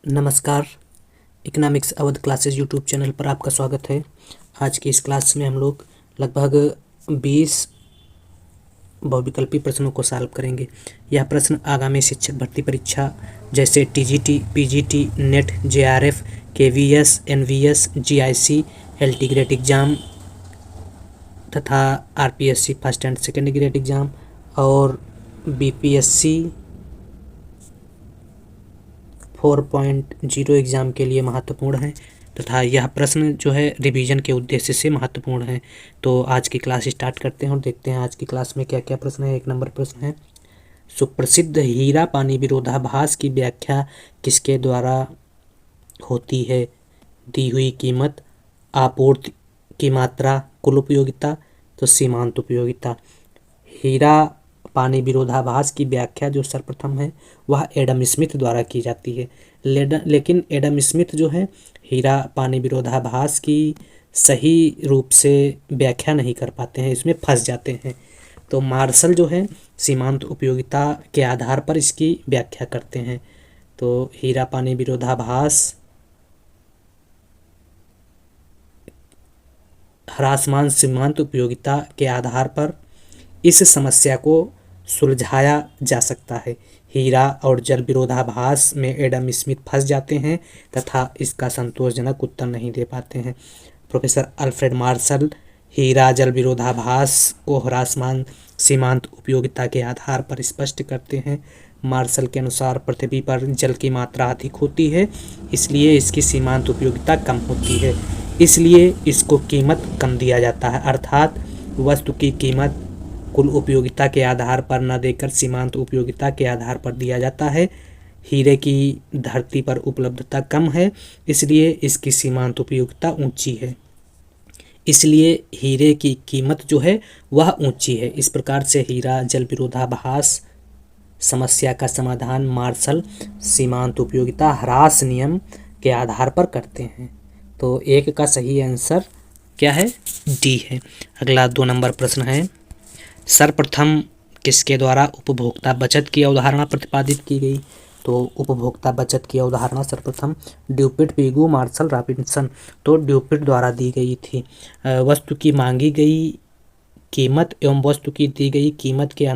नमस्कार। Economics Awadh classes YouTube channel पर आपका स्वागत है। आज की इस क्लास में हम लोग लगभग 20 बहुविकल्पी प्रश्नों को सॉल्व करेंगे। यह प्रश्न आगामी शिक्षक भर्ती परीक्षा जैसे TGT, PGT, NET, JRF, KVS, NVS, GIC, LT grade exam तथा RPSC first and second grade exam और बीपीएससी 4.0 एग्ज़ाम के लिए महत्वपूर्ण है तथा यह प्रश्न जो है रिवीजन के उद्देश्य से महत्वपूर्ण है। तो आज की क्लास स्टार्ट करते हैं और देखते हैं आज की क्लास में क्या क्या प्रश्न है। 1 नंबर प्रश्न है, सुप्रसिद्ध हीरा पानी विरोधाभास की व्याख्या किसके द्वारा होती है? दी हुई कीमत, आपूर्ति की मात्रा, कुल उपयोगिता, तो सीमांत उपयोगिता। हीरा पानी विरोधाभास की व्याख्या जो सर्वप्रथम है वह एडम स्मिथ द्वारा की जाती है, लेकिन एडम स्मिथ जो है हीरा पानी विरोधाभास की सही रूप से व्याख्या नहीं कर पाते हैं, इसमें फंस जाते हैं। तो मार्शल जो है सीमांत उपयोगिता के आधार पर इसकी व्याख्या करते हैं। तो हीरा पानी विरोधाभास ह्रासमान सीमांत उपयोगिता के आधार पर इस समस्या को सुलझाया जा सकता है। हीरा और जल विरोधाभास में एडम स्मिथ फंस जाते हैं तथा इसका संतोषजनक उत्तर नहीं दे पाते हैं। प्रोफेसर अल्फ्रेड मार्शल हीरा जल विरोधाभास को ह्रासमान सीमांत उपयोगिता के आधार पर स्पष्ट करते हैं। मार्शल के अनुसार पृथ्वी पर जल की मात्रा अधिक होती है, इसलिए इसकी सीमांत उपयोगिता कम होती है, इसलिए इसको कीमत कम दिया जाता है। अर्थात वस्तु की कीमत कुल उपयोगिता के आधार पर न देकर सीमांत उपयोगिता के आधार पर दिया जाता है। हीरे की धरती पर उपलब्धता कम है, इसलिए इसकी सीमांत उपयोगिता ऊंची है, इसलिए हीरे की कीमत जो है वह ऊंची है। इस प्रकार से हीरा जल विरोधाभास समस्या का समाधान मार्शल सीमांत उपयोगिता ह्रास नियम के आधार पर करते हैं। तो 1 का सही आंसर क्या है? डी है। अगला 2 नंबर प्रश्न है, सर्वप्रथम किसके द्वारा उपभोक्ता बचत की अवधारणा प्रतिपादित की गई? तो उपभोक्ता बचत की अवधारणा सर्वप्रथम ड्यूपिट, पिगू, मार्शल, रॉबिन्सन, तो ड्यूपिट द्वारा दी गई थी। वस्तु की मांगी गई कीमत एवं वस्तु की दी गई कीमत के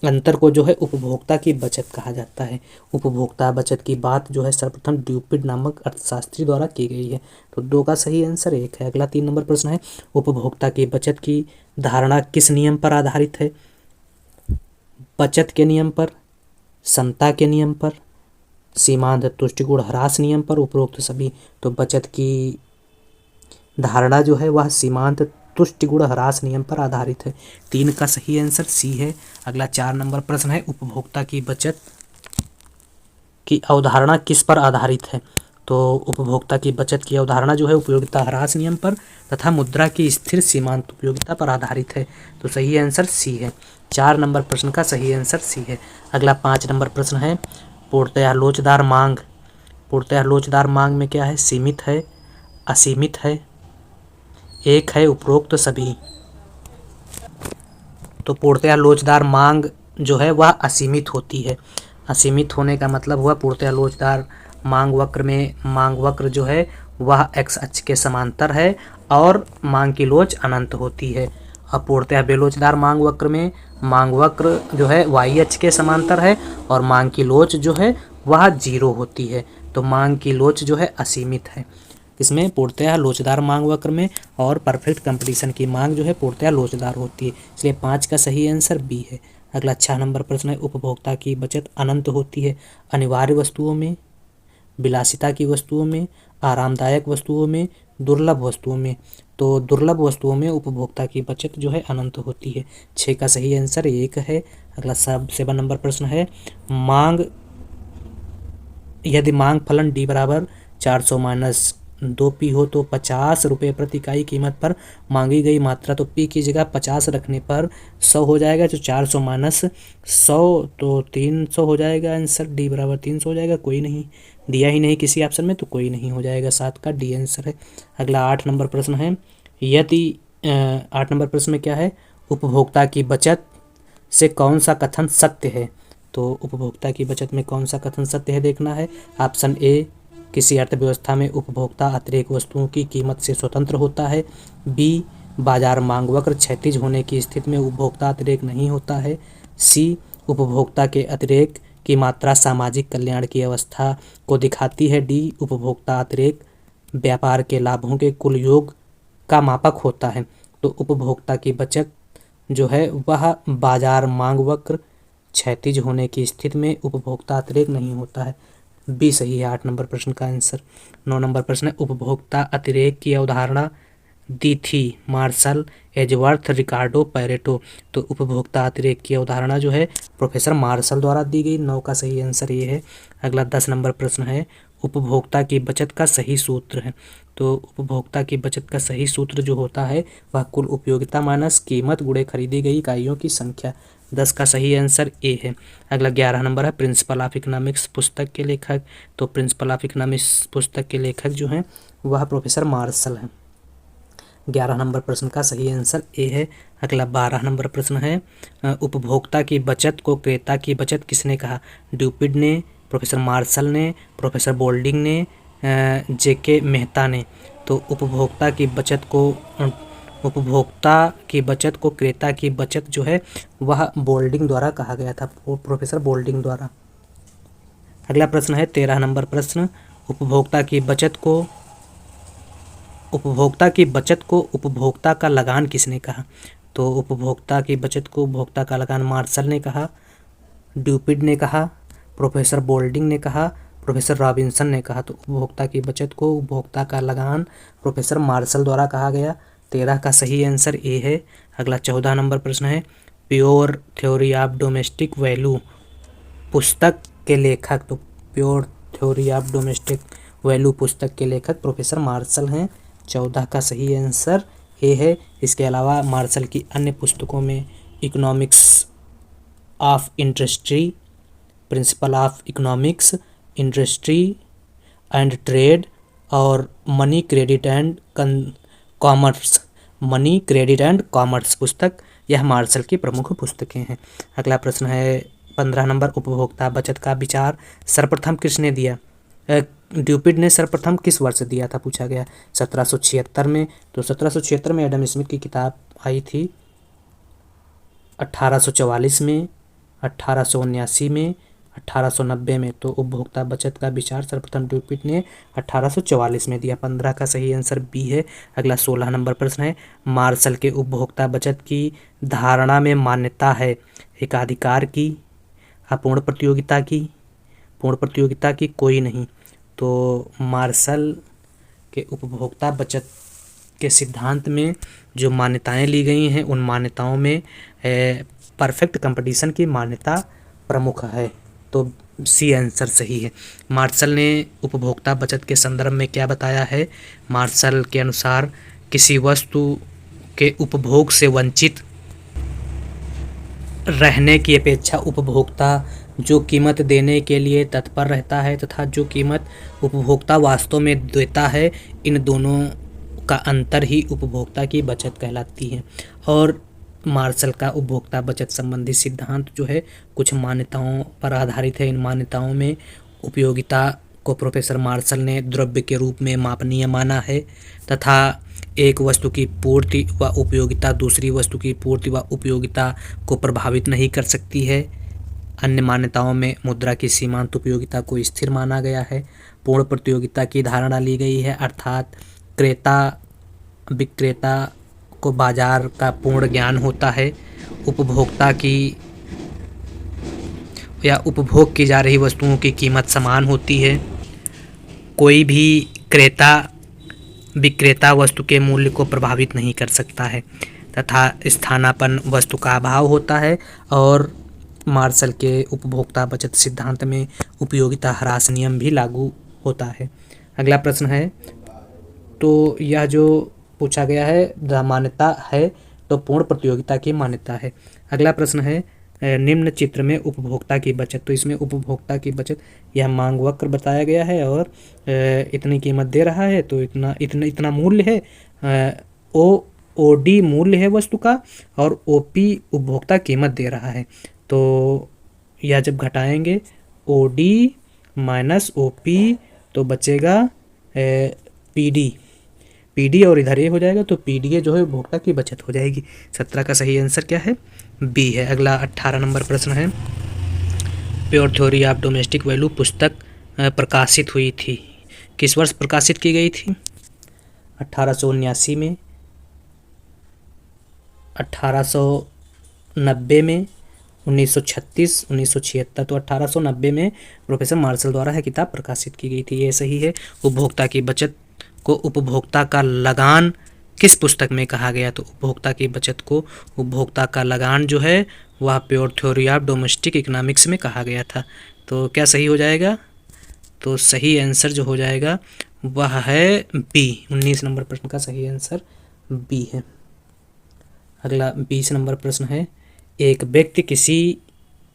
अंतर को जो है उपभोक्ता की बचत कहा जाता है। उपभोक्ता बचत की बात जो है सर्वप्रथम ड्यूपिट नामक अर्थशास्त्री द्वारा की गई है। तो 2 का सही आंसर 1 है। अगला 3 नंबर प्रश्न है, उपभोक्ता की बचत की धारणा किस नियम पर आधारित है? बचत के नियम पर, समता के नियम पर, सीमांत तुष्टिगुण ह्रास नियम पर, उपरोक्त सभी। तो बचत की धारणा जो है वह सीमांत तुष्टिगुण ह्रास नियम पर आधारित है। 3 का सही आंसर सी है। अगला 4 नंबर प्रश्न है, उपभोक्ता की बचत की अवधारणा किस पर आधारित है? तो उपभोक्ता की बचत की अवधारणा जो है उपयोगिता ह्रास नियम पर तथा मुद्रा की स्थिर सीमांत उपयोगिता पर आधारित है। तो सही आंसर सी है। 4 नंबर प्रश्न का सही आंसर सी है। अगला 5 नंबर प्रश्न है, पूर्णतया लोचदार मांग। पूर्णतया लोचदार मांग में क्या है? सीमित है, असीमित है, 1 है उपरोक्त सभी। तो पूर्णतया लोचदार मांग जो है वह असीमित होती है। असीमित होने का मतलब हुआ पूर्णतया लोचदार मांग वक्र में मांग वक्र जो है वह एक्स अक्ष के समांतर है और मांग की लोच अनंत होती है। और पूर्णतया बेलोचदार मांग वक्र में मांग वक्र जो है वाई अक्ष के समांतर है और मांग की लोच जो है वह 0 होती है। तो मांग की लोच जो है असीमित है इसमें पूर्णतया लोचदार मांग वक्र में, और परफेक्ट कंपटीशन की मांग जो है पूर्णतया लोचदार होती है, इसलिए 5 का सही आंसर बी है। अगला 6 नंबर प्रश्न है, उपभोक्ता की बचत अनंत होती है अनिवार्य वस्तुओं में, विलासिता की वस्तुओं में, आरामदायक वस्तुओं में, दुर्लभ वस्तुओं में। तो दुर्लभ वस्तुओं में उपभोक्ता की बचत जो है अनंत होती है। 6 का सही आंसर 1 है। अगला 7 नंबर प्रश्न है, यदि मांग फलन डी बराबर 400 माइनस 2p हो तो 50 रुपये प्रति इकाई कीमत पर मांगी गई मात्रा, तो p की जगह 50 रखने पर 100 हो जाएगा, जो 400 माइनस 100 तो 300 हो जाएगा। आंसर डी बराबर 300 हो जाएगा। कोई नहीं दिया ही नहीं किसी ऑप्शन में, तो कोई नहीं हो जाएगा। 7 का डी आंसर है। अगला 8 नंबर प्रश्न है, यदि 8 नंबर प्रश्न में क्या है, उपभोक्ता की बचत से कौन सा कथन सत्य है? तो उपभोक्ता की बचत में कौन सा कथन सत्य है देखना है। ऑप्शन ए, किसी अर्थव्यवस्था में उपभोक्ता अतिरिक्त वस्तुओं की कीमत से स्वतंत्र होता है। बी, बाजार मांग वक्र क्षैतिज होने की स्थिति में उपभोक्ता अतिरेक नहीं होता है। सी, उपभोक्ता के अतिरेक की मात्रा सामाजिक कल्याण की अवस्था को दिखाती है। डी, उपभोक्ता अतिरेक व्यापार के लाभों के कुल योग का मापक होता है। तो उपभोक्ता की बचत जो है वह बाजार मांग वक्र क्षैतिज होने की स्थिति में उपभोक्ता अतिरेक नहीं होता है। बी सही है 8 नंबर प्रश्न का आंसर। 9 नंबर प्रश्न है, उपभोक्ता अतिरेक की अवधारणा दी थी मार्शल, एजवर्थ, रिकार्डो, पैरेटो। तो उपभोक्ता अतिरेक की अवधारणा जो है प्रोफेसर मार्शल द्वारा दी गई। 9 का सही आंसर ये है। अगला 10 नंबर प्रश्न है, उपभोक्ता की बचत का सही सूत्र है। तो उपभोक्ता की बचत का सही सूत्र जो होता है वह कुल उपयोगिता माइनस कीमत गुणे खरीदी गई इकाइयों की संख्या। 10 का सही आंसर ए है। अगला 11 नंबर है, प्रिंसिपल ऑफ इकोनॉमिक्स पुस्तक के लेखक। तो प्रिंसिपल ऑफ इकोनॉमिक्स पुस्तक के लेखक जो हैं वह प्रोफेसर मार्शल हैं। 11 नंबर प्रश्न का सही आंसर ए है। अगला 12 नंबर प्रश्न है, उपभोक्ता की बचत को क्रेता की बचत किसने कहा। ड्यूपिड ने, प्रोफेसर मार्शल ने, प्रोफेसर बोल्डिंग ने, जेके मेहता ने। तो उपभोक्ता की बचत को क्रेता की बचत जो है वह बोल्डिंग द्वारा कहा गया था, प्रोफेसर बोल्डिंग द्वारा। अगला प्रश्न है 13 नंबर प्रश्न, उपभोक्ता की बचत को उपभोक्ता का लगान किसने कहा। तो उपभोक्ता की बचत को उपभोक्ता का लगान मार्शल ने कहा, ड्यूपिड ने कहा, प्रोफेसर बोल्डिंग ने कहा, प्रोफेसर रॉबिन्सन ने कहा। तो उपभोक्ता की बचत को उपभोक्ता का लगान प्रोफेसर मार्शल द्वारा कहा गया। 13 का सही आंसर ए है। अगला 14 नंबर प्रश्न है, pure theory of domestic value पुस्तक के लेखक। तो pure theory of domestic value पुस्तक के लेखक प्रोफेसर मार्शल हैं। 14 का सही आंसर ए है। इसके अलावा मार्शल की अन्य पुस्तकों में economics of industry, principle of economics, industry and trade और मनी क्रेडिट एंड कॉमर्स पुस्तक यह मार्शल की प्रमुख पुस्तकें हैं। अगला प्रश्न है 15 नंबर, उपभोक्ता बचत का विचार सर्वप्रथम किसने दिया। ड्यूपिड ने सर्वप्रथम किस वर्ष दिया था पूछा गया। 1776 में। तो 1776 में एडम स्मिथ की किताब आई थी। 1844 में, 1879 में, 1890 में। तो उपभोक्ता बचत का विचार सर्वप्रथम ड्यूपिड ने 1844 में दिया। 15 का सही आंसर बी है। अगला 16 नंबर प्रश्न है, मार्शल के उपभोक्ता बचत की धारणा में मान्यता है एकाधिकार की, अपूर्ण प्रतियोगिता की कोई नहीं। तो मार्शल के उपभोक्ता बचत के सिद्धांत में जो मान्यताएं ली गई हैं उन मान्यताओं में परफेक्ट कंपटीशन की मान्यता प्रमुख है। तो सी आंसर सही है। मार्शल ने उपभोक्ता बचत के संदर्भ में क्या बताया है। मार्शल के अनुसार किसी वस्तु के उपभोग से वंचित रहने की अपेक्षा उपभोक्ता जो कीमत देने के लिए तत्पर रहता है तथा जो कीमत उपभोक्ता वास्तव में देता है, इन दोनों का अंतर ही उपभोक्ता की बचत कहलाती है। और मार्शल का उपभोक्ता बचत संबंधी सिद्धांत जो है कुछ मान्यताओं पर आधारित है। इन मान्यताओं में उपयोगिता को प्रोफेसर मार्शल ने द्रव्य के रूप में मापनीय माना है तथा एक वस्तु की पूर्ति व उपयोगिता दूसरी वस्तु की पूर्ति व उपयोगिता को प्रभावित नहीं कर सकती है। अन्य मान्यताओं में मुद्रा की सीमांत उपयोगिता को स्थिर माना गया है। पूर्ण प्रतियोगिता की धारणा ली गई है, अर्थात क्रेता विक्रेता को बाजार का पूर्ण ज्ञान होता है। उपभोक्ता की या उपभोग की जा रही वस्तुओं की कीमत समान होती है। कोई भी क्रेता विक्रेता वस्तु के मूल्य को प्रभावित नहीं कर सकता है तथा स्थानापन्न वस्तु का अभाव होता है। और मार्शल के उपभोक्ता बचत सिद्धांत में उपयोगिता ह्रास नियम भी लागू होता है। अगला प्रश्न है, तो यह जो पूछा गया है मान्यता है तो पूर्ण प्रतियोगिता की मान्यता है। अगला प्रश्न है, निम्न चित्र में उपभोक्ता की बचत। तो इसमें उपभोक्ता की बचत यह मांग वक्र बताया गया है और इतनी कीमत दे रहा है तो इतना मूल्य है। ओडी मूल्य है वस्तु का और ओपी उपभोक्ता कीमत दे रहा है। तो या जब घटाएंगे O D minus O P तो बचेगा पी डी, पी डी और इधर ए हो जाएगा तो पी डी ए जो है उपभोक्ता की बचत हो जाएगी। 17 का सही आंसर क्या है? बी है। अगला 18 नंबर प्रश्न है, pure theory of domestic value पुस्तक प्रकाशित हुई थी, किस वर्ष प्रकाशित की गई थी? 1879 में, 1890 में, 1936, 1976। तो 1890 में प्रोफेसर मार्शल द्वारा यह किताब प्रकाशित की गई थी, ये सही है। उपभोक्ता की बचत को उपभोक्ता का लगान किस पुस्तक में कहा गया? तो उपभोक्ता की बचत को उपभोक्ता का लगान जो है वह pure theory of domestic economics में कहा गया था। तो क्या सही हो जाएगा? तो सही आंसर जो हो जाएगा वह है बी। 19 नंबर प्रश्न का सही आंसर बी है। अगला 20 नंबर प्रश्न है, एक व्यक्ति किसी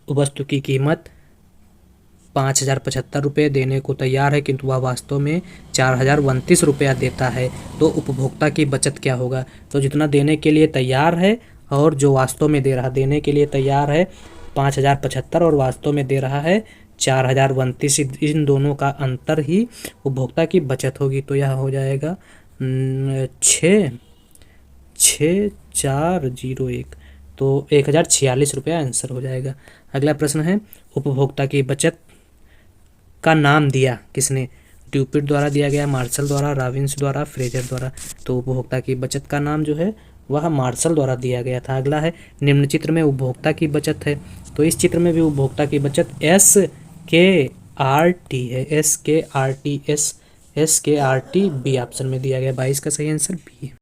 वस्तु की कीमत 5,075 रुपये देने को तैयार है किंतु वह वास्तव में 4,029 रुपया देता है, तो उपभोक्ता की बचत क्या होगा? तो जितना देने के लिए तैयार है और जो वास्तव में दे रहा, देने के लिए तैयार है 5,075 और वास्तव में दे रहा है 4,029, इन दोनों का अंतर ही उपभोक्ता की बचत होगी। तो यह हो जाएगा 6,401, तो 1,046 रुपया आंसर हो जाएगा। अगला प्रश्न है, उपभोक्ता की बचत का नाम दिया किसने? ड्यूपिट द्वारा दिया गया, मार्शल द्वारा, रॉबिन्स द्वारा, फ्रेजर द्वारा। तो उपभोक्ता की बचत का नाम जो है वह मार्शल द्वारा दिया गया था। अगला है, निम्न चित्र में उपभोक्ता की बचत है, तो इस चित्र में भी उपभोक्ता की बचत SKRT है, SKRT, बी ऑप्शन में दिया गया। 22 का सही आंसर बी है।